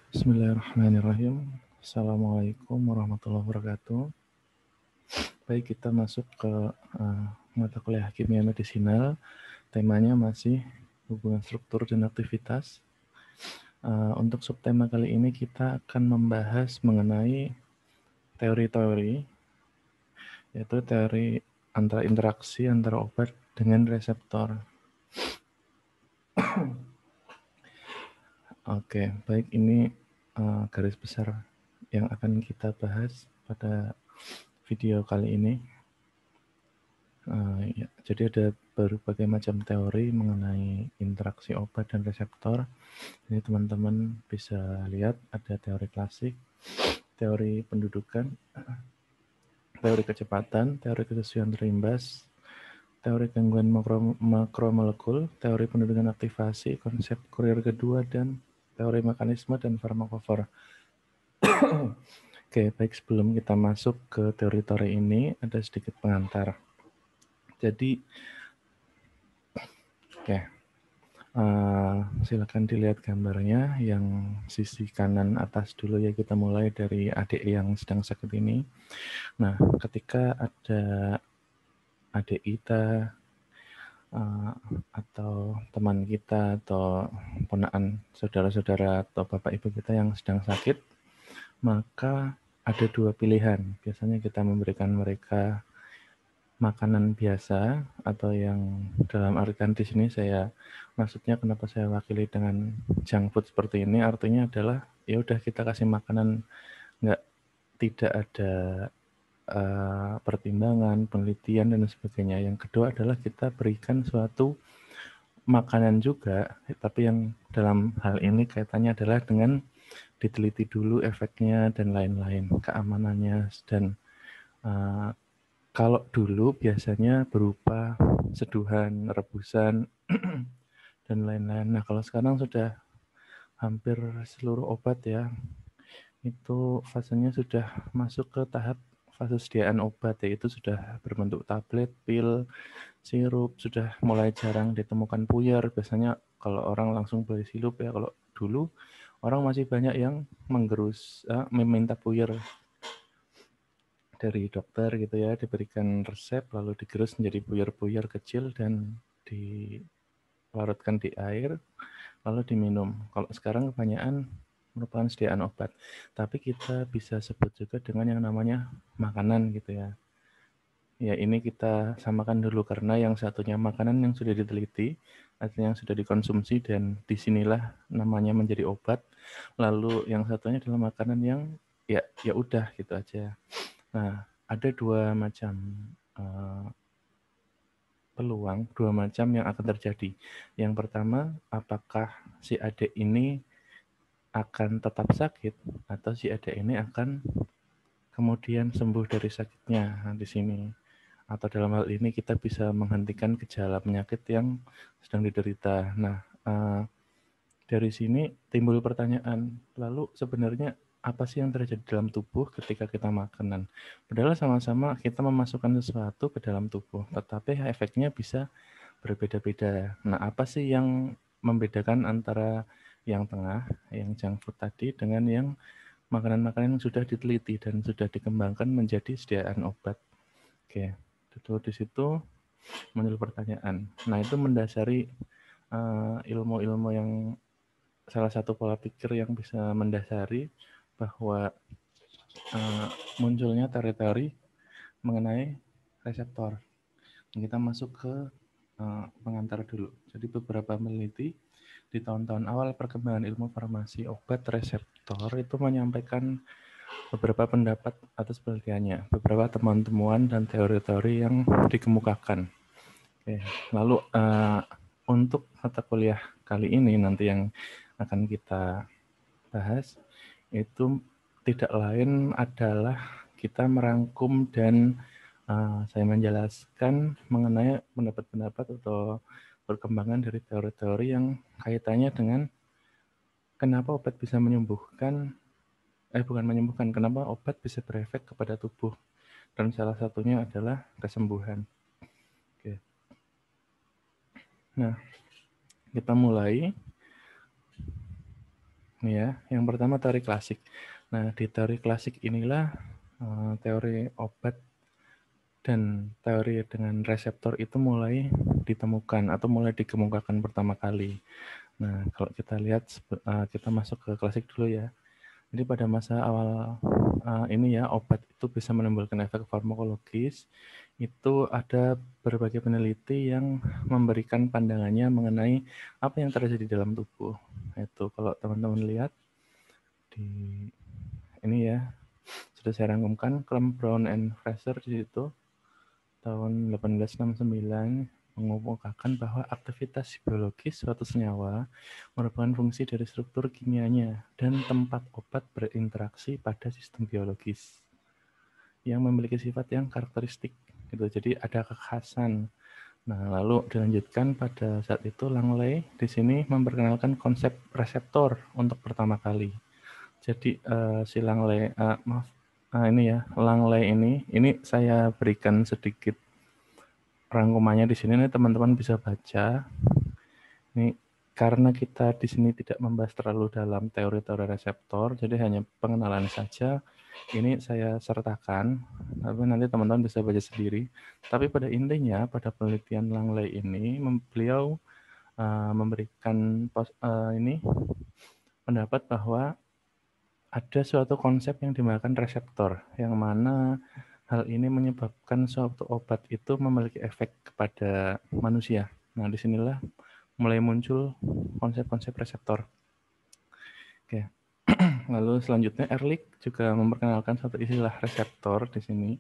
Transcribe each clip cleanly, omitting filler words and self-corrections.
Bismillahirrahmanirrahim. Assalamualaikum warahmatullahi wabarakatuh. Baik, kita masuk ke mata kuliah kimia medisinal. Temanya masih hubungan struktur dan aktivitas. Untuk subtema kali ini kita akan membahas mengenai teori-teori, yaitu teori antara interaksi antara obat dengan reseptor. Oke, baik, ini garis besar yang akan kita bahas pada video kali ini. Ya, jadi ada berbagai macam teori mengenai interaksi obat dan reseptor. Ini teman-teman bisa lihat ada teori klasik, teori pendudukan, teori kecepatan, teori kesesuaian terimbas, teori gangguan makromolekul, teori pendudukan aktivasi, konsep Fourier kedua, dan teori mekanisme dan farmakofor. Oke, baik, sebelum kita masuk ke teori-teori ini, ada sedikit pengantar. Jadi, silakan dilihat gambarnya yang sisi kanan atas dulu ya, kita mulai dari adik yang sedang sakit ini. Nah, ketika ada adik kita atau teman kita atau ponakan saudara-saudara atau bapak ibu kita yang sedang sakit, maka ada dua pilihan. Biasanya kita memberikan mereka makanan biasa atau yang dalam artian di sini maksudnya kenapa saya wakili dengan junk food seperti ini, artinya adalah ya udah kita kasih makanan tidak ada pertimbangan, penelitian dan sebagainya. Yang kedua adalah kita berikan suatu makanan juga, tapi yang dalam hal ini kaitannya adalah dengan diteliti dulu efeknya dan lain-lain, keamanannya, dan kalau dulu biasanya berupa seduhan, rebusan, dan lain-lain. Nah, kalau sekarang sudah hampir seluruh obat ya, itu fasenya sudah masuk ke tahap fase sediaan obat, yaitu sudah berbentuk tablet, pil, sirup, sudah mulai jarang ditemukan puyer. Biasanya kalau orang langsung beli sirup ya, kalau dulu orang masih banyak yang meminta puyer dari dokter gitu ya, diberikan resep lalu digerus menjadi puyer-puyer kecil dan dilarutkan di air lalu diminum. Kalau sekarang kebanyakan merupakan sediaan obat, tapi kita bisa sebut juga dengan yang namanya makanan gitu ya. Ya, ini kita samakan dulu karena yang satunya makanan yang sudah diteliti, artinya yang sudah dikonsumsi dan disinilah namanya menjadi obat. Lalu yang satunya adalah makanan yang ya udah gitu aja. Nah, ada dua macam peluang, dua macam yang akan terjadi. Yang pertama, apakah si adik ini akan tetap sakit atau si adik ini akan kemudian sembuh dari sakitnya. Nah, di sini. Atau dalam hal ini kita bisa menghentikan gejala penyakit yang sedang diderita. Nah, dari sini timbul pertanyaan, lalu sebenarnya apa sih yang terjadi dalam tubuh ketika kita makanan? Padahal sama-sama kita memasukkan sesuatu ke dalam tubuh, tetapi efeknya bisa berbeda-beda. Nah, apa sih yang membedakan antara yang tengah, yang junk food tadi, dengan yang makanan-makanan yang sudah diteliti dan sudah dikembangkan menjadi sediaan obat? Oke, itu di situ muncul pertanyaan. Nah, itu mendasari ilmu-ilmu yang salah satu pola pikir yang bisa mendasari bahwa munculnya teori-teori mengenai reseptor. Kita masuk ke pengantar dulu. Jadi beberapa peneliti di tahun-tahun awal perkembangan ilmu farmasi obat reseptor itu menyampaikan beberapa pendapat atas penelitiannya, beberapa temuan-temuan dan teori-teori yang dikemukakan. Oke, lalu untuk mata kuliah kali ini nanti yang akan kita bahas itu tidak lain adalah kita merangkum dan saya menjelaskan mengenai pendapat-pendapat atau perkembangan dari teori-teori yang kaitannya dengan kenapa obat bisa menyembuhkan, kenapa obat bisa berefek kepada tubuh. Dan salah satunya adalah kesembuhan. Oke. Nah, kita mulai. ya. Yang pertama teori klasik. Nah, di teori klasik inilah teori obat dan teori dengan reseptor itu mulai ditemukan atau mulai dikemukakan pertama kali. Nah, kalau kita lihat, kita masuk ke klasik dulu ya. Jadi pada masa awal ini ya, obat itu bisa menimbulkan efek farmakologis. Itu ada berbagai peneliti yang memberikan pandangannya mengenai apa yang terjadi dalam tubuh. Itu kalau teman-teman lihat di ini ya, sudah saya rangkumkan, Clem, Brown, and Fraser di situ tahun 1869 mengemukakan bahwa aktivitas biologis suatu senyawa merupakan fungsi dari struktur kimianya dan tempat obat berinteraksi pada sistem biologis yang memiliki sifat yang karakteristik. Gitu. Jadi ada kekhasan. Nah, lalu dilanjutkan pada saat itu Langley di sini memperkenalkan konsep reseptor untuk pertama kali. Jadi si Langley, ini ya, Langley ini saya berikan sedikit rangkumannya di sini nih teman-teman bisa baca. Ini karena kita di sini tidak membahas terlalu dalam teori-teori reseptor, jadi hanya pengenalan saja. Ini saya sertakan, tapi nanti teman-teman bisa baca sendiri. Tapi pada intinya, pada penelitian Langley ini, beliau memberikan ini pendapat bahwa ada suatu konsep yang dinamakan reseptor, yang mana hal ini menyebabkan suatu obat itu memiliki efek kepada manusia. Nah, disinilah mulai muncul konsep-konsep reseptor. Oke. Lalu selanjutnya Ehrlich juga memperkenalkan satu istilah reseptor di sini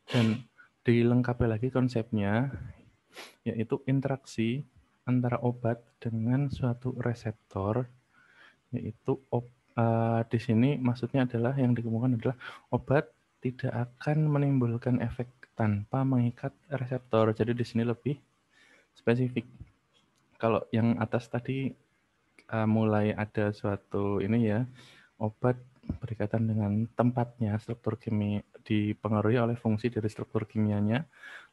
dan dilengkapi lagi konsepnya yaitu interaksi antara obat dengan suatu reseptor, yaitu di sini maksudnya adalah yang dikemukakan adalah obat tidak akan menimbulkan efek tanpa mengikat reseptor. Jadi di sini lebih spesifik. Kalau yang atas tadi mulai ada suatu ini ya, obat berkaitan dengan tempatnya, struktur kimia dipengaruhi oleh fungsi dari struktur kimianya,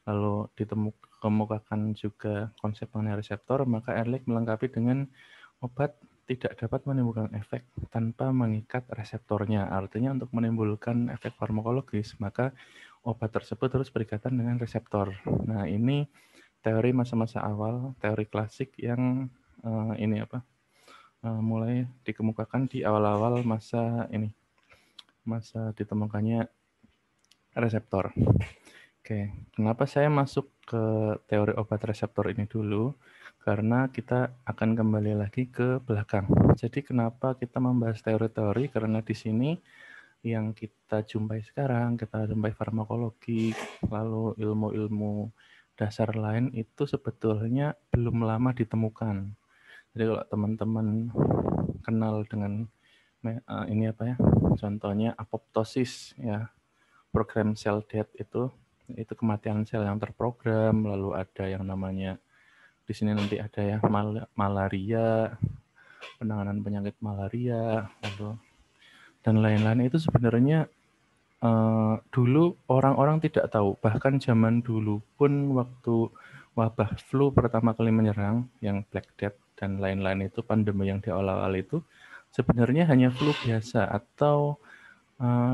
lalu ditemukan juga konsep mengenai reseptor, maka Ehrlich melengkapi dengan obat tidak dapat menimbulkan efek tanpa mengikat reseptornya. Artinya untuk menimbulkan efek farmakologis, maka obat tersebut harus berkaitan dengan reseptor. Nah, ini teori masa-masa awal, teori klasik yang mulai dikemukakan di awal-awal masa ditemukannya reseptor. Oke, kenapa saya masuk ke teori obat reseptor ini dulu? Karena kita akan kembali lagi ke belakang. Jadi kenapa kita membahas teori-teori? Karena di sini yang kita jumpai sekarang, kita jumpai farmakologi, lalu ilmu-ilmu dasar lain itu sebetulnya belum lama ditemukan. Jadi kalau teman-teman kenal dengan ini apa ya? Contohnya apoptosis ya, program cell death itu kematian sel yang terprogram, lalu ada yang namanya di sini nanti ada ya malaria, penanganan penyakit malaria, lalu dan lain-lain itu sebenarnya dulu orang-orang tidak tahu, bahkan zaman dulu pun waktu wabah flu pertama kali menyerang, yang Black Death dan lain-lain itu, pandemi yang di awal-awal itu, sebenarnya hanya flu biasa atau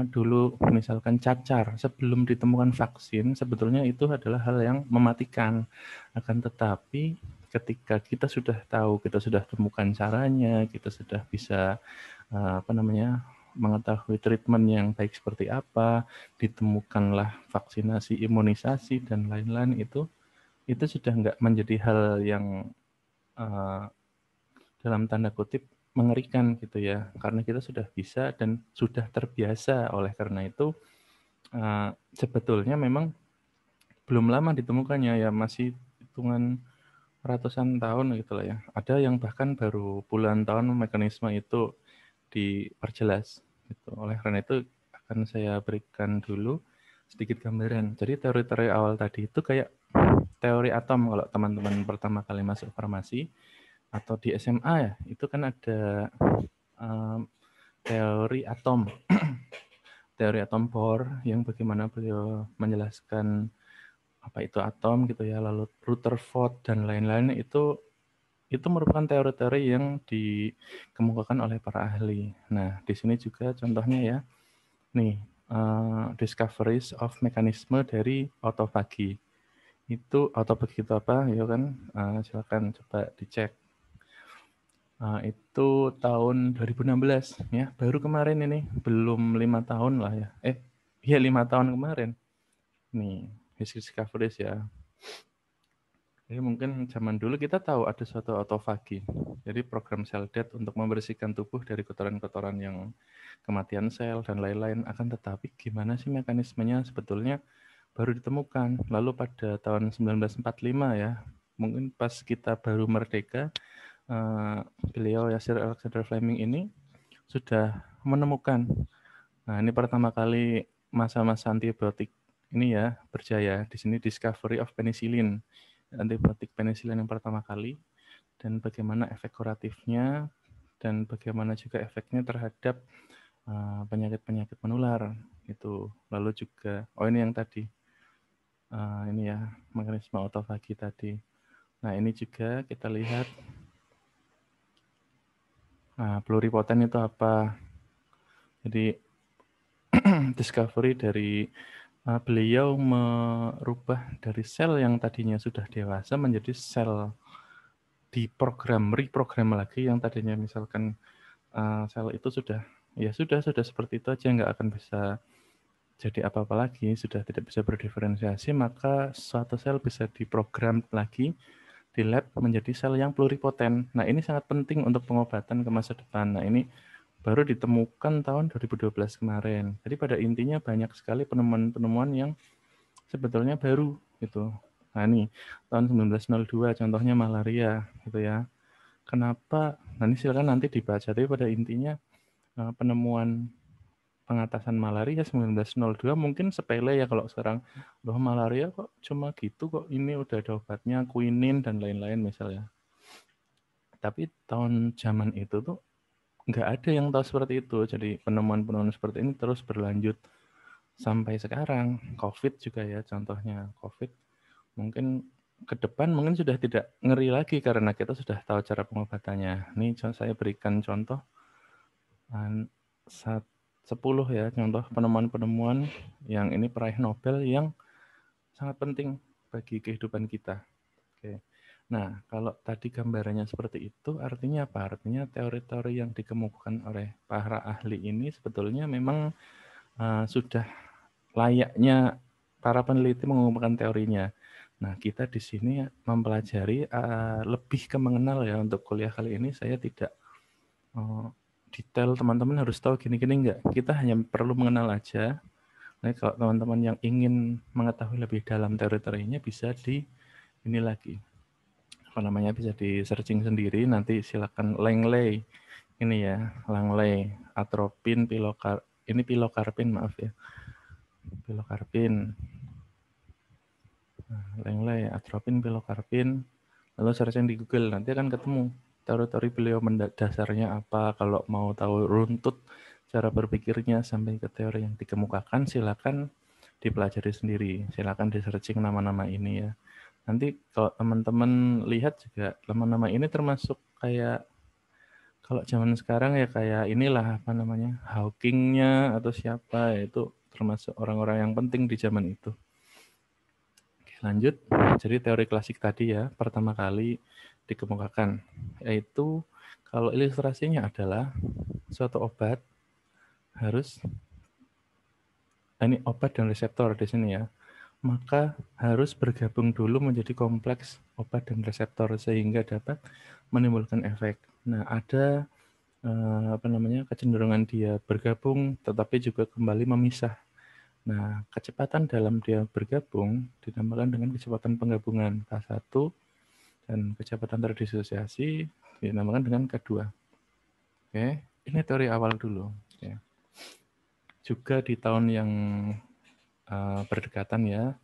dulu misalkan cacar, sebelum ditemukan vaksin, sebetulnya itu adalah hal yang mematikan. Akan tetapi ketika kita sudah tahu, kita sudah temukan caranya, kita sudah bisa mengetahui treatment yang baik seperti apa, ditemukanlah vaksinasi, imunisasi dan lain-lain itu sudah nggak menjadi hal yang dalam tanda kutip mengerikan gitu ya, karena kita sudah bisa dan sudah terbiasa. Oleh karena itu sebetulnya memang belum lama ditemukannya ya, masih hitungan ratusan tahun gitu lah ya. Ada yang bahkan baru puluhan tahun mekanisme itu diperjelas gitu. Oleh karena itu akan saya berikan dulu sedikit gambaran. Jadi teori-teori awal tadi itu kayak teori atom. Kalau teman-teman pertama kali masuk farmasi atau di SMA ya, itu kan ada teori atom. Teori atom Bohr yang bagaimana beliau menjelaskan apa itu atom gitu ya, lalu Rutherford dan lain-lain itu itu merupakan teori-teori yang dikemukakan oleh para ahli. Nah, di sini juga contohnya ya, nih, discoveries of mekanisme dari autofagi. Itu autofagi itu apa? Ya kan, silakan coba dicek. Itu tahun 2016 ya, baru kemarin ini, belum 5 tahun lah ya. Iya 5 tahun kemarin. Nih, discoveries ya. Jadi mungkin zaman dulu kita tahu ada suatu autofagi. Jadi program sel death untuk membersihkan tubuh dari kotoran-kotoran yang kematian sel dan lain-lain. Akan tetapi gimana sih mekanismenya sebetulnya baru ditemukan. Lalu pada tahun 1945 ya, mungkin pas kita baru merdeka, beliau Sir Alexander Fleming ini sudah menemukan. Nah, ini pertama kali masa-masa antibiotik ini ya berjaya. Di sini discovery of penicillin, antibiotik penicillin yang pertama kali, dan bagaimana efek kuratifnya, dan bagaimana juga efeknya terhadap penyakit-penyakit menular itu. Lalu juga, ini yang tadi, ini ya mekanisme autofagi tadi. Nah, ini juga kita lihat. Nah, pluripotent itu apa? Jadi discovery dari beliau merubah dari sel yang tadinya sudah dewasa menjadi sel reprogram lagi yang tadinya misalkan sel itu sudah seperti itu aja, nggak akan bisa jadi apa-apa lagi, sudah tidak bisa berdiferensiasi, maka suatu sel bisa diprogram lagi di lab menjadi sel yang pluripotent. Nah, ini sangat penting untuk pengobatan ke masa depan. Nah, ini baru ditemukan tahun 2012 kemarin. Jadi pada intinya banyak sekali penemuan-penemuan yang sebetulnya baru gitu. Nah, ini tahun 1902 contohnya malaria gitu ya. Kenapa? Nanti silakan nanti dibaca. Tapi pada intinya penemuan pengatasan malaria 1902 mungkin sepele ya kalau sekarang. Loh, malaria kok cuma gitu kok, ini udah ada obatnya, quinine dan lain-lain misalnya. Tapi tahun zaman itu tuh nggak ada yang tahu seperti itu. Jadi penemuan-penemuan seperti ini terus berlanjut sampai sekarang. COVID juga ya contohnya. COVID mungkin ke depan mungkin sudah tidak ngeri lagi karena kita sudah tahu cara pengobatannya. Ini saya berikan contoh 10 ya contoh penemuan-penemuan yang ini peraih Nobel yang sangat penting bagi kehidupan kita. Oke. Nah, kalau tadi gambarannya seperti itu, artinya apa? Artinya teori-teori yang dikemukakan oleh para ahli ini sebetulnya memang sudah layaknya para peneliti mengumumkan teorinya. Nah, kita di sini mempelajari lebih ke mengenal ya. Untuk kuliah kali ini saya tidak detail teman-teman harus tahu gini-gini enggak. Kita hanya perlu mengenal aja. Nah, kalau teman-teman yang ingin mengetahui lebih dalam teori-teorinya bisa ini lagi. Apa namanya, bisa di searching sendiri, nanti silakan Langley. Ini ya, Langley, atropin, pilokarpin, maaf ya. Pilokarpin. Nah, Langley, atropin, pilokarpin. Lalu searching di Google, nanti akan ketemu teori-teori beliau dasarnya apa. Kalau mau tahu runtut cara berpikirnya sampai ke teori yang dikemukakan, silakan dipelajari sendiri. Silakan di searching nama-nama ini ya. Nanti kalau teman-teman lihat juga nama-nama ini termasuk kayak kalau zaman sekarang ya kayak inilah apa namanya, Hawking-nya atau siapa, itu termasuk orang-orang yang penting di zaman itu. Oke, lanjut. Jadi teori klasik tadi ya pertama kali dikemukakan, yaitu kalau ilustrasinya adalah suatu obat harus ini obat dan reseptor di sini ya, maka harus bergabung dulu menjadi kompleks obat dan reseptor sehingga dapat menimbulkan efek. Nah, ada kecenderungan dia bergabung tetapi juga kembali memisah. Nah, kecepatan dalam dia bergabung dinamakan dengan kecepatan penggabungan K1 dan kecepatan terdisosiasi dinamakan dengan K2. Oke, ini teori awal dulu. Oke. Juga di tahun yang berdekatan ya,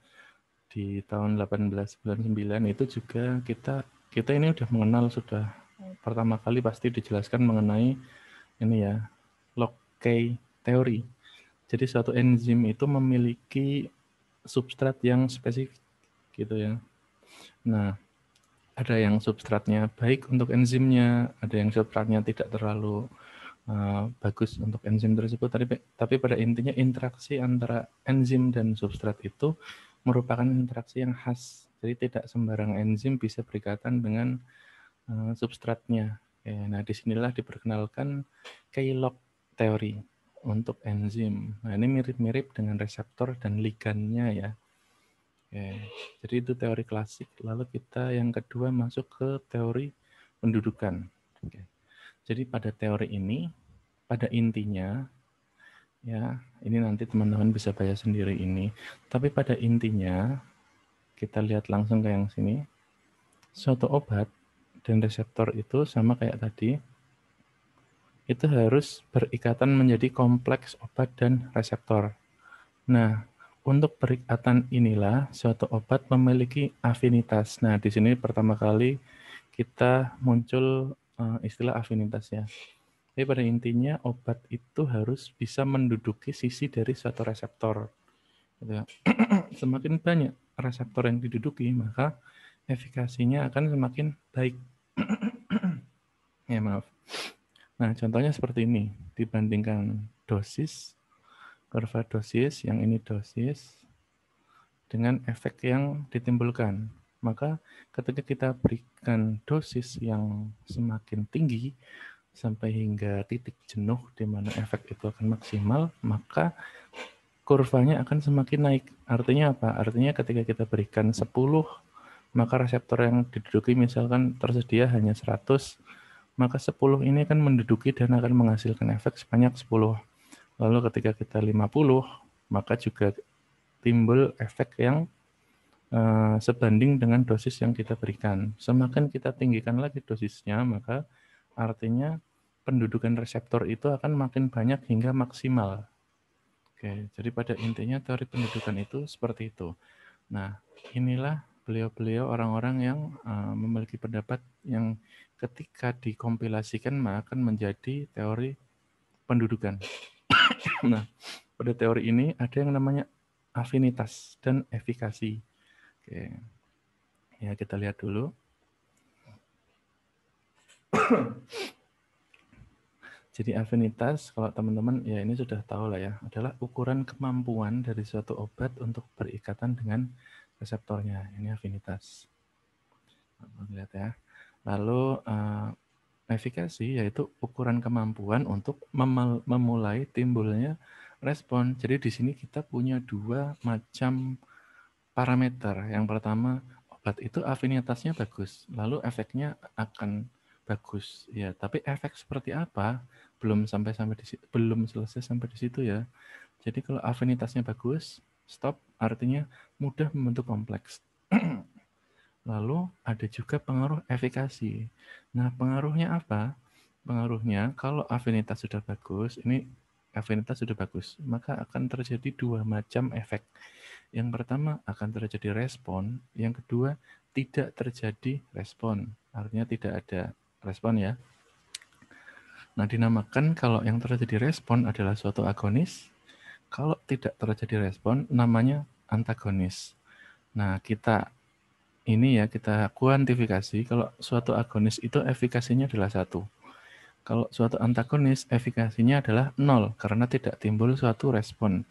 di tahun 1899 itu juga kita ini udah mengenal, sudah pertama kali pasti dijelaskan mengenai ini ya, Locke teori. Jadi suatu enzim itu memiliki substrat yang spesifik gitu ya. Nah, Ada yang substratnya baik untuk enzimnya, ada yang substratnya tidak terlalu bagus untuk enzim tersebut. Tapi pada intinya interaksi antara enzim dan substrat itu merupakan interaksi yang khas. Jadi tidak sembarang enzim bisa berikatan dengan substratnya. Nah, disinilah diperkenalkan Kellogg teori untuk enzim. Nah, ini mirip-mirip dengan reseptor dan ligannya ya. Jadi itu teori klasik. Lalu kita yang kedua masuk ke teori pendudukan. Jadi pada teori ini, pada intinya, ya ini nanti teman-teman bisa baca sendiri ini. Tapi pada intinya, kita lihat langsung ke yang sini. Suatu obat dan reseptor itu sama kayak tadi, itu harus berikatan menjadi kompleks obat dan reseptor. Nah, untuk perikatan inilah suatu obat memiliki afinitas. Nah, di sini pertama kali kita muncul istilah afinitas ya. Jadi pada intinya obat itu harus bisa menduduki sisi dari suatu reseptor. Gitu ya. Semakin banyak reseptor yang diduduki, maka efikasinya akan semakin baik. Ya, maaf. Nah, contohnya seperti ini. Dibandingkan dosis, kurva dosis, yang ini dosis, dengan efek yang ditimbulkan. Maka ketika kita berikan dosis yang semakin tinggi, sampai hingga titik jenuh di mana efek itu akan maksimal, maka kurvanya akan semakin naik. Artinya apa? Artinya ketika kita berikan 10, maka reseptor yang diduduki misalkan tersedia hanya 100, maka 10 ini akan menduduki dan akan menghasilkan efek sebanyak 10. Lalu ketika kita 50, maka juga timbul efek yang sebanding dengan dosis yang kita berikan. Semakin kita tinggikan lagi dosisnya, maka artinya pendudukan reseptor itu akan makin banyak hingga maksimal. Oke, jadi pada intinya teori pendudukan itu seperti itu. Nah, inilah beliau-beliau orang-orang yang memiliki pendapat yang ketika dikompilasikan maka akan menjadi teori pendudukan. Nah, pada teori ini ada yang namanya afinitas dan efikasi. Oke, ya kita lihat dulu. Jadi afinitas, kalau teman-teman ya ini sudah tahu lah ya, adalah ukuran kemampuan dari suatu obat untuk berikatan dengan reseptornya. Ini afinitas. Lihat ya. Lalu efikasi yaitu ukuran kemampuan untuk memulai timbulnya respon. Jadi di sini kita punya dua macam parameter. Yang pertama, obat itu afinitasnya bagus, lalu efeknya akan bagus. Ya, tapi efek seperti apa belum selesai sampai di situ ya. Jadi kalau afinitasnya bagus, stop artinya mudah membentuk kompleks. Lalu ada juga pengaruh efikasi. Nah, pengaruhnya apa? Pengaruhnya kalau afinitas sudah bagus, maka akan terjadi dua macam efek. Yang pertama akan terjadi respon, yang kedua tidak terjadi respon. Artinya tidak ada respon ya. Nah, dinamakan kalau yang terjadi respon adalah suatu agonis, kalau tidak terjadi respon namanya antagonis. Nah, kita kuantifikasi kalau suatu agonis itu efikasinya adalah 1. Kalau suatu antagonis efikasinya adalah 0 karena tidak timbul suatu respon.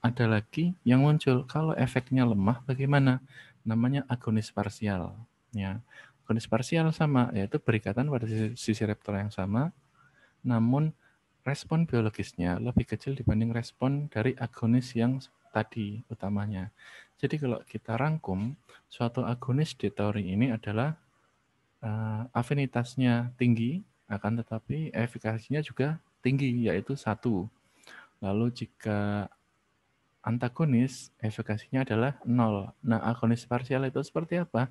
Ada lagi yang muncul kalau efeknya lemah bagaimana? Namanya agonis parsial. Ya, agonis parsial sama yaitu berikatan pada sisi reseptor yang sama, namun respon biologisnya lebih kecil dibanding respon dari agonis yang tadi utamanya. Jadi kalau kita rangkum, suatu agonis di teori ini adalah afinitasnya tinggi, akan tetapi efikasinya juga tinggi, yaitu 1. Lalu jika antagonis, efikasinya adalah 0. Nah, agonis parsial itu seperti apa?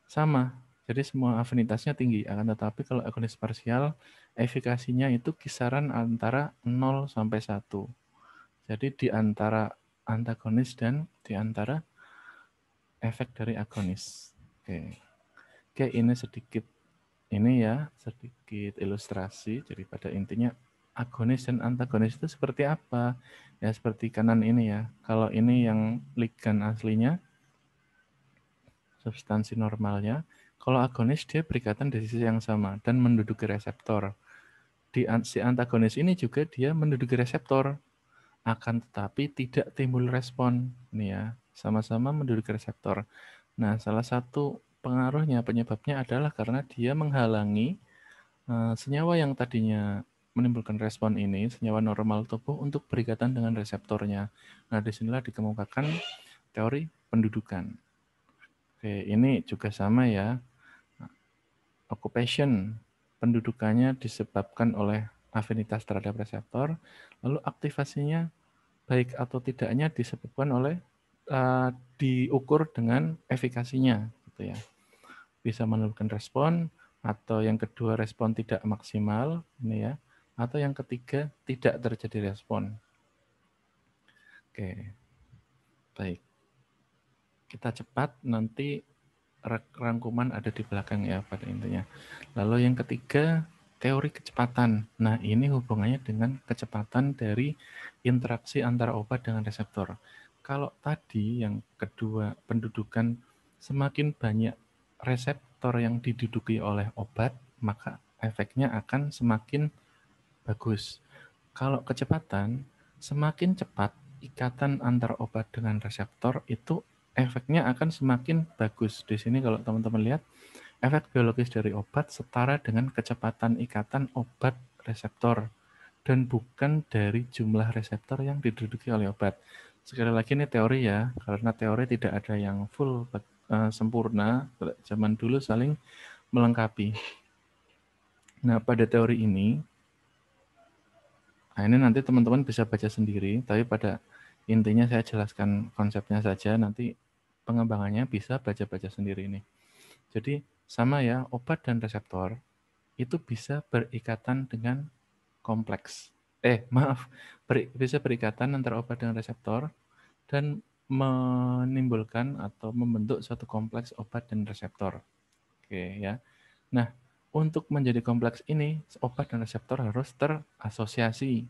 Sama, jadi semua afinitasnya tinggi, akan tetapi kalau agonis parsial, efikasinya itu kisaran antara 0 sampai 1. Jadi di antara antagonis dan di antara efek dari agonis. Oke, ini sedikit ilustrasi. Jadi pada intinya agonis dan antagonis itu seperti apa? Ya seperti kanan ini ya. Kalau ini yang ligan aslinya, substansi normalnya. Kalau agonis dia berikatan di sisi yang sama dan menduduki reseptor. Si antagonis ini juga dia menduduki reseptor, akan tetapi tidak timbul respon. Nih ya, sama-sama menduduki reseptor. Nah, salah satu pengaruhnya, penyebabnya adalah karena dia menghalangi senyawa yang tadinya menimbulkan respon ini, senyawa normal tubuh untuk berikatan dengan reseptornya. Nah, disinilah dikemukakan teori pendudukan. Oke, ini juga sama ya. Occupation, pendudukannya disebabkan oleh afinitas terhadap reseptor, lalu aktivasinya baik atau tidaknya disebabkan oleh diukur dengan efikasinya, gitu ya. Bisa menurunkan respon, atau yang kedua respon tidak maksimal, ini ya, atau yang ketiga tidak terjadi respon. Oke, baik. Kita cepat, nanti rangkuman ada di belakang ya pada intinya. Lalu yang ketiga, teori kecepatan. Nah, ini hubungannya dengan kecepatan dari interaksi antara obat dengan reseptor. Kalau tadi yang kedua, pendudukan, semakin banyak reseptor yang diduduki oleh obat, maka efeknya akan semakin bagus. Kalau kecepatan, semakin cepat ikatan antara obat dengan reseptor itu efeknya akan semakin bagus. Di sini kalau teman-teman lihat, efek biologis dari obat setara dengan kecepatan ikatan obat reseptor dan bukan dari jumlah reseptor yang diduduki oleh obat. Sekali lagi ini teori ya, karena teori tidak ada yang full sempurna. Zaman dulu saling melengkapi. Nah, pada teori ini, nah ini nanti teman-teman bisa baca sendiri, tapi pada intinya saya jelaskan konsepnya saja, nanti pengembangannya bisa baca-baca sendiri ini. Jadi sama ya, obat dan reseptor itu bisa berikatan dengan kompleks. Maaf, bisa berikatan antara obat dengan reseptor dan menimbulkan atau membentuk suatu kompleks obat dan reseptor. Oke ya. Nah, untuk menjadi kompleks ini, obat dan reseptor harus terasosiasi.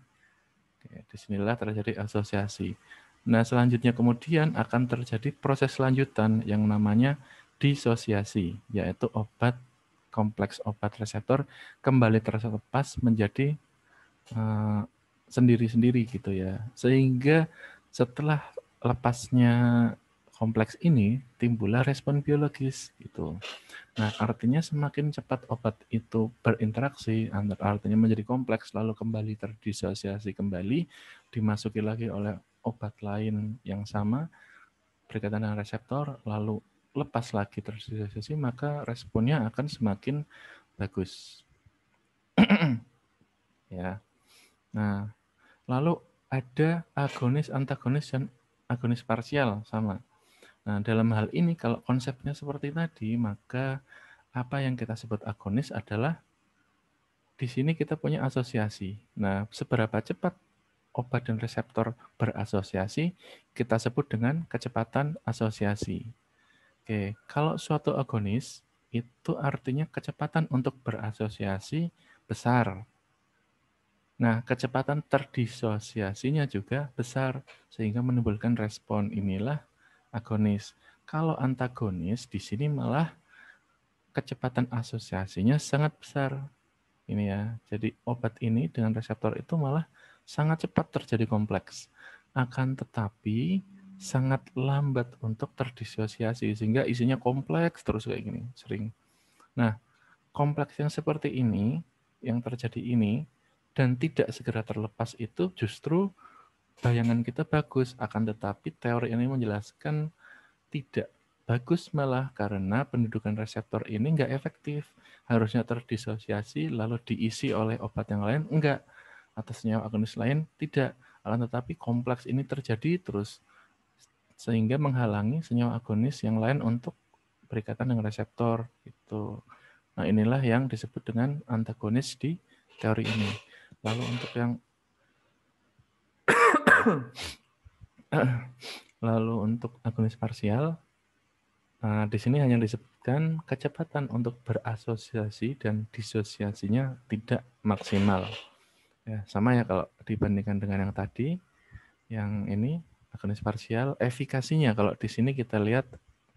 Oke, disinilah terjadi asosiasi. Nah, selanjutnya kemudian akan terjadi proses lanjutan yang namanya disosiasi, yaitu obat kompleks obat reseptor kembali terlepas menjadi sendiri-sendiri gitu ya. Sehingga setelah lepasnya kompleks ini timbullah respon biologis gitu. Nah, artinya semakin cepat obat itu berinteraksi, artinya menjadi kompleks, lalu kembali terdisosiasi kembali, dimasuki lagi oleh obat lain yang sama, berkaitan dengan reseptor, lalu lepas lagi terdisosiasi, maka responnya akan semakin bagus. Ya. Nah, lalu ada agonis, antagonis, dan agonis parsial sama. Nah, dalam hal ini kalau konsepnya seperti tadi, maka apa yang kita sebut agonis adalah di sini kita punya asosiasi. Nah, seberapa cepat obat dan reseptor berasosiasi, kita sebut dengan kecepatan asosiasi. Oke, kalau suatu agonis, itu artinya kecepatan untuk berasosiasi besar. Nah, kecepatan terdisosiasinya juga besar, sehingga menimbulkan respon. Inilah agonis. Kalau antagonis, di sini malah kecepatan asosiasinya sangat besar. Ini ya, jadi obat ini dengan reseptor itu malah sangat cepat terjadi kompleks. Akan tetapi sangat lambat untuk terdisosiasi, sehingga isinya kompleks terus kayak gini, sering. Nah, kompleks yang seperti ini, yang terjadi ini, dan tidak segera terlepas itu justru bayangan kita bagus, akan tetapi teori ini menjelaskan tidak bagus malah karena pendudukan reseptor ini nggak efektif. Harusnya terdisosiasi lalu diisi oleh obat yang lain, enggak. Atas senyawa agonis lain, tidak. Akan tetapi kompleks ini terjadi terus sehingga menghalangi senyawa agonis yang lain untuk berikatan dengan reseptor. Gitu. Nah, inilah yang disebut dengan antagonis di teori ini. Lalu untuk yang lalu untuk agonis parsial, nah, di sini hanya disebutkan kecepatan untuk berasosiasi dan disosiasinya tidak maksimal. Ya, sama ya kalau dibandingkan dengan yang tadi, yang ini agonis parsial, efikasinya kalau di sini kita lihat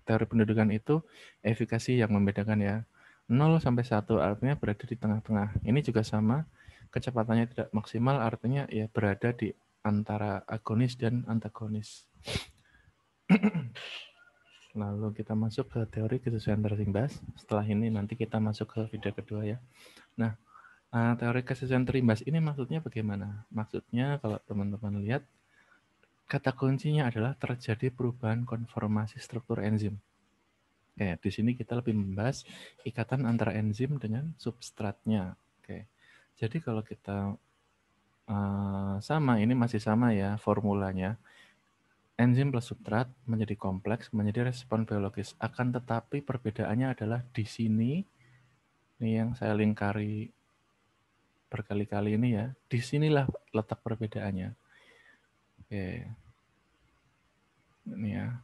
teori pendudukan itu efikasi yang membedakan ya. 0 sampai 1 artinya berada di tengah-tengah. Ini juga sama, kecepatannya tidak maksimal artinya ya berada di antara agonis dan antagonis. Lalu kita masuk ke teori kesesuaian terimbas. Setelah ini nanti kita masuk ke video kedua ya. Nah, teori kesesuaian terimbas ini maksudnya bagaimana? Maksudnya kalau teman-teman lihat, kata kuncinya adalah terjadi perubahan konformasi struktur enzim. Oke, di sini kita lebih membahas ikatan antara enzim dengan substratnya. Oke, jadi kalau kita sama, ini masih sama ya formulanya. Enzim plus substrat menjadi kompleks, menjadi respon biologis. Akan tetapi perbedaannya adalah di sini, ini yang saya lingkari berkali-kali ini ya. Disinilah letak perbedaannya. Oke, ini ya.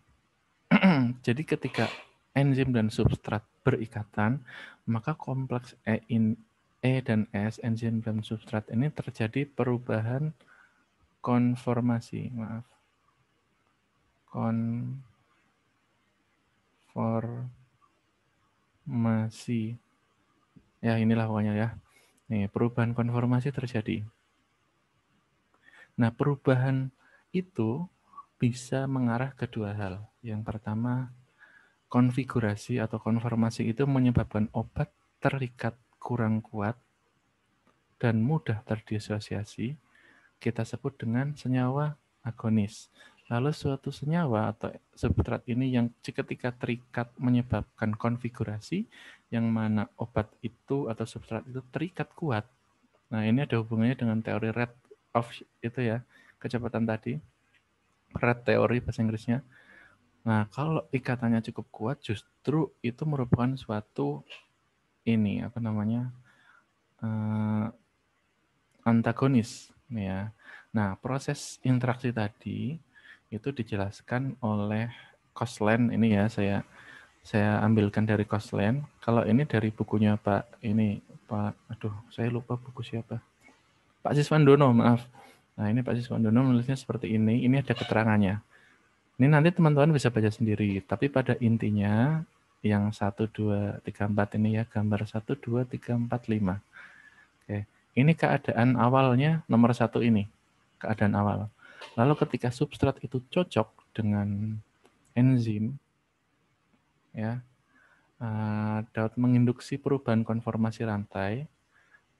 Jadi ketika enzim dan substrat berikatan, maka kompleks E dan S, enzim dan substrat ini terjadi perubahan konformasi. Maaf. Konformasi. Ya, inilah pokoknya ya. Nih, perubahan konformasi terjadi. Nah, perubahan itu bisa mengarah ke dua hal. Yang pertama, konfigurasi atau konformasi itu menyebabkan obat terikat kurang kuat dan mudah terdisosiasi, kita sebut dengan senyawa agonis. Lalu suatu senyawa atau substrat ini yang ketika terikat menyebabkan konfigurasi, yang mana obat itu atau substrat itu terikat kuat. Nah, ini ada hubungannya dengan teori rate of itu ya, kecepatan tadi. Rate teori bahasa Inggrisnya. Nah, kalau ikatannya cukup kuat, justru itu merupakan suatu ini apa namanya antagonis, ya. Nah, proses interaksi tadi itu dijelaskan oleh Kosland ini ya, saya ambilkan dari Kosland. Kalau ini dari bukunya saya lupa buku siapa. Pak Siswandono, maaf. Nah, ini Pak Siswandono menulisnya seperti ini. Ini ada keterangannya. Ini nanti teman-teman bisa baca sendiri. Tapi pada intinya yang 1, 2, 3, 4 ini ya, gambar 1, 2, 3, 4, 5. Oke. Ini keadaan awalnya nomor 1 ini. Keadaan awal. Lalu ketika substrat itu cocok dengan enzim, ya, dapat menginduksi perubahan konformasi rantai,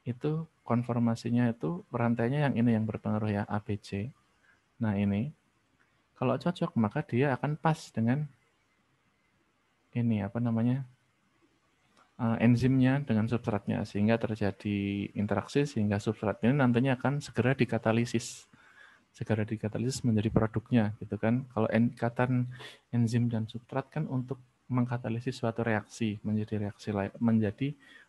itu konformasinya itu rantainya yang ini yang berpengaruh ya, ABC. Nah ini, kalau cocok maka dia akan pas dengan ini apa namanya enzimnya dengan substratnya sehingga terjadi interaksi sehingga substrat ini nantinya akan segera dikatalisis menjadi produknya gitu kan. Kalau ikatan enzim dan substrat kan untuk mengkatalisis suatu reaksi menjadi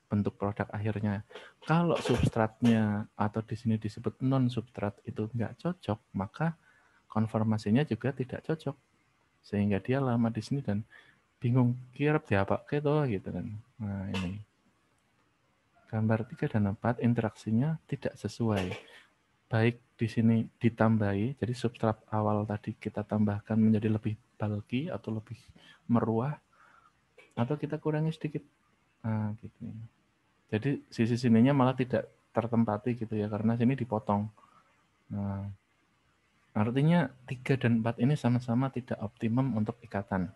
bentuk produk akhirnya. Kalau substratnya atau di sini disebut non substrat itu nggak cocok, maka konformasinya juga tidak cocok sehingga dia lama di sini dan bingung kira apa gitu kan. Nah ini gambar 3 dan 4 interaksinya tidak sesuai. Baik di sini ditambahi, jadi substrat awal tadi kita tambahkan menjadi lebih bulky atau lebih meruah, atau kita kurangi sedikit. Nah gitu. Jadi sisi sininya malah tidak tertempati gitu ya, karena sini dipotong. Nah, artinya 3 dan 4 ini sama-sama tidak optimum untuk ikatan.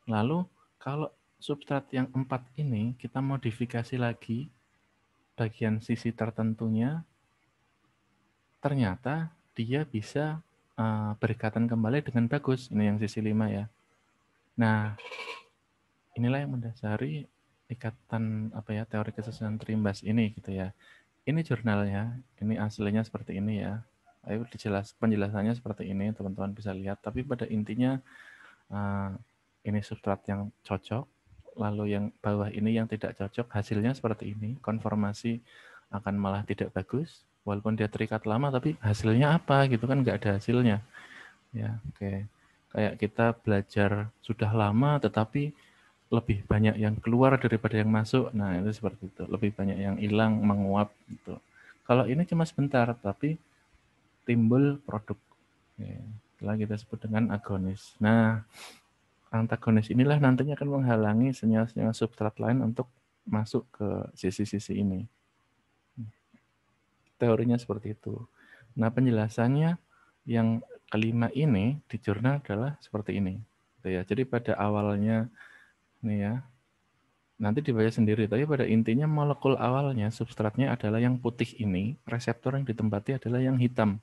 Lalu kalau substrat yang 4 ini kita modifikasi lagi bagian sisi tertentunya, ternyata dia bisa berikatan kembali dengan bagus. Ini yang sisi 5 ya. Nah, inilah yang mendasari ikatan teori kesesuaian terimbas ini gitu ya. Ini jurnalnya, ini aslinya seperti ini ya. Ayo penjelasannya seperti ini, teman-teman bisa lihat. Tapi pada intinya ini substrat yang cocok, lalu yang bawah ini yang tidak cocok, hasilnya seperti ini. Konformasi akan malah tidak bagus, walaupun dia terikat lama, tapi hasilnya apa gitu kan, nggak ada hasilnya. Ya, oke. Kayak kita belajar sudah lama, tetapi lebih banyak yang keluar daripada yang masuk. Nah, itu seperti itu. Lebih banyak yang hilang, menguap gitu. Kalau ini cuma sebentar, tapi timbul produk. Ya, itulah kita sebut dengan agonis. Nah, antagonis inilah nantinya akan menghalangi senyawa-senyawa substrat lain untuk masuk ke sisi-sisi ini. Teorinya seperti itu. Nah, penjelasannya yang kelima ini di jurnal adalah seperti ini. Ya, jadi pada awalnya nih ya, nanti dibaca sendiri, tapi pada intinya molekul awalnya substratnya adalah yang putih ini, reseptor yang ditempati adalah yang hitam.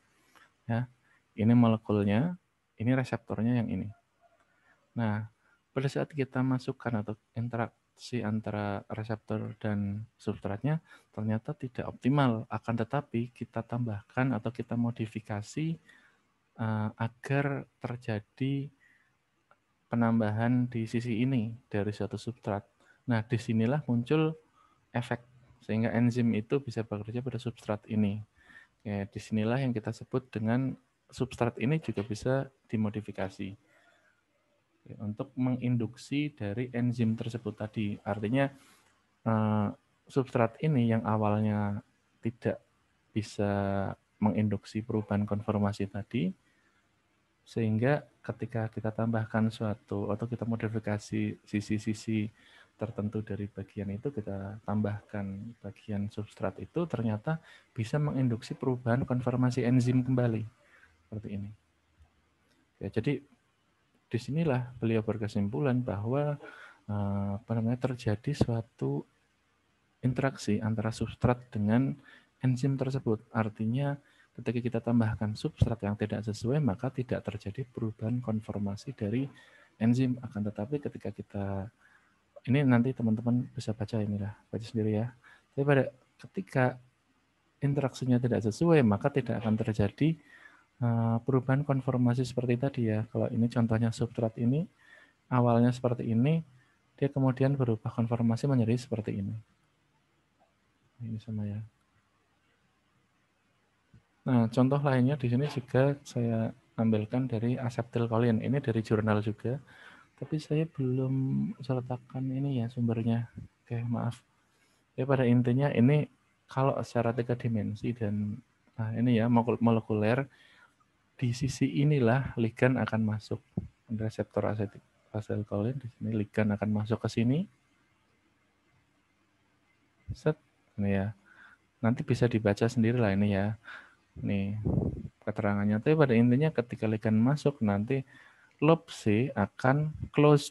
Ya, ini molekulnya, ini reseptornya yang ini. Nah, pada saat kita masukkan atau interaksi antara reseptor dan substratnya ternyata tidak optimal, akan tetapi kita tambahkan atau kita modifikasi agar terjadi penambahan di sisi ini dari suatu substrat. Nah, disinilah muncul efek sehingga enzim itu bisa bekerja pada substrat ini. Ya, disinilah yang kita sebut dengan substrat ini juga bisa dimodifikasi untuk menginduksi dari enzim tersebut tadi. Artinya substrat ini yang awalnya tidak bisa menginduksi perubahan konformasi tadi, sehingga ketika kita tambahkan suatu atau kita modifikasi sisi-sisi tertentu dari bagian itu, kita tambahkan bagian substrat itu, ternyata bisa menginduksi perubahan konformasi enzim kembali seperti ini. Ya, jadi disinilah beliau berkesimpulan bahwa terjadi suatu interaksi antara substrat dengan enzim tersebut. Artinya ketika kita tambahkan substrat yang tidak sesuai, maka tidak terjadi perubahan konformasi dari enzim. Akan tetapi ketika kita, ini nanti teman-teman bisa baca inilah, baca sendiri ya. Tapi pada ketika interaksinya tidak sesuai, maka tidak akan terjadi perubahan konformasi seperti tadi ya. Kalau ini contohnya substrat ini, awalnya seperti ini, dia kemudian berubah konformasi menjadi seperti ini. Ini sama ya. Nah, contoh lainnya di sini juga saya ambilkan dari asetilkolin. Ini dari jurnal juga, tapi saya belum sertakan ini ya sumbernya. Oke, maaf. Ya pada intinya ini kalau secara 3 dimensi dan nah ini ya molekuler, di sisi inilah ligan akan masuk. Reseptor asetilkolin di sini ligan akan masuk ke sini. Set, ini ya. Nanti bisa dibaca sendiri lah ini ya. Nih, keterangannya. Tapi pada intinya ketika ligan masuk nanti loop C akan close.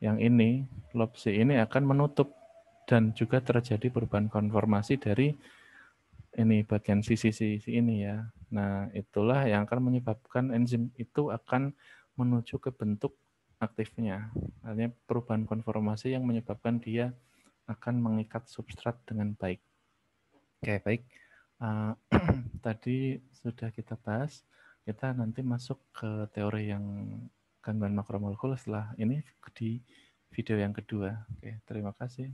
Yang ini, loop C ini akan menutup dan juga terjadi perubahan konformasi dari ini bagian sisi-sisi ini ya. Nah, itulah yang akan menyebabkan enzim itu akan menuju ke bentuk aktifnya. Artinya perubahan konformasi yang menyebabkan dia akan mengikat substrat dengan baik. Oke, baik. Tadi sudah kita bahas. Kita nanti masuk ke teori yang gangguan makromolekul setelah ini di video yang kedua. Oke, terima kasih.